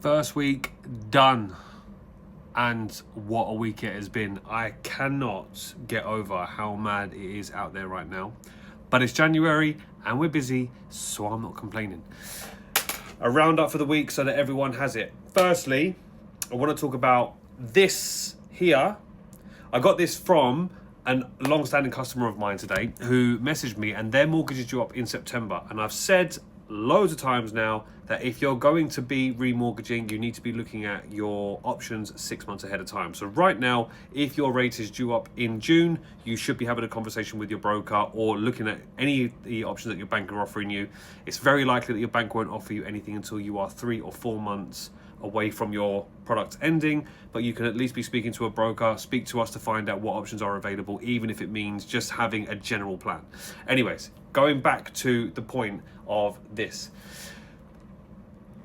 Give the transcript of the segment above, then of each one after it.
First week done, and what a week it has been. I cannot get over how mad it is out there right now, but it's January and we're busy, so I'm not complaining. A roundup for the week so that everyone has it. Firstly, I want to talk about this here. I got this from a long-standing customer of mine today who messaged me, and their mortgage is due up in September. And I've said loads of times now that if you're going to be remortgaging, you need to be looking at your options 6 months ahead of time. So right now, if your rate is due up in June, you should be having a conversation with your broker or looking at any of the options that your bank are offering you. It's very likely that your bank won't offer you anything until you are 3 or 4 months away from your product ending, but you can at least be speaking to a broker. Speak to us to find out what options are available, even if it means just having a general plan. Anyways, going back to the point of this,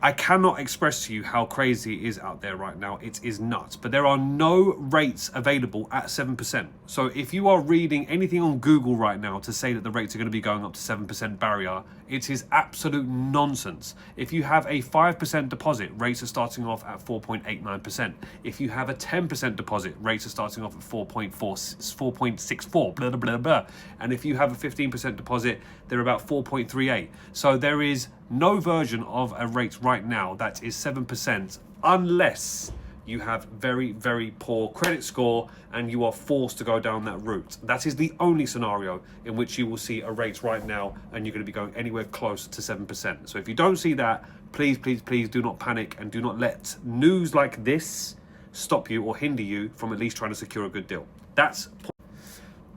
I cannot express to you how crazy it is out there right now. It is nuts. But there are no rates available at 7%. So if you are reading anything on Google right now to say that the rates are going to be going up to 7% barrier, it is absolute nonsense. If you have a 5% deposit, rates are starting off at 4.89%. If you have a 10% deposit, rates are starting off at 4.64, blah, blah, blah, blah. And if you have a 15% deposit, they're about 4.38. So there is no version of a rate right now that is 7% unless you have very, very poor credit score and you are forced to go down that route. That is the only scenario in which you will see a rate right now and you're going to be going anywhere close to 7%. So if you don't see that, please, please, please do not panic and do not let news like this stop you or hinder you from at least trying to secure a good deal. That's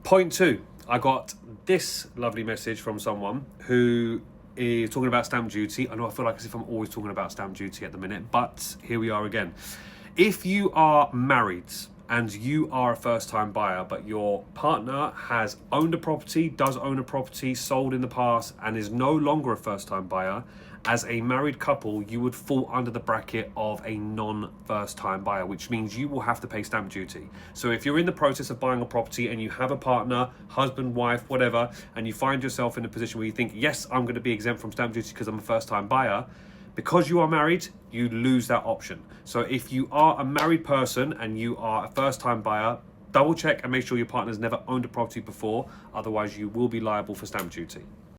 point two. I got this lovely message from someone who is talking about stamp duty. I know I feel like as if I'm always talking about stamp duty at the minute, but here we are again. If you are married and you are a first-time buyer, but your partner has owned a property, does own a property, sold in the past, and is no longer a first-time buyer, as a married couple, you would fall under the bracket of a non-first-time buyer, which means you will have to pay stamp duty. So if you're in the process of buying a property and you have a partner, husband, wife, whatever, and you find yourself in a position where you think, yes, I'm going to be exempt from stamp duty because I'm a first-time buyer, because you are married, you lose that option. So if you are a married person and you are a first-time buyer, double check and make sure your partner's never owned a property before, otherwise you will be liable for stamp duty.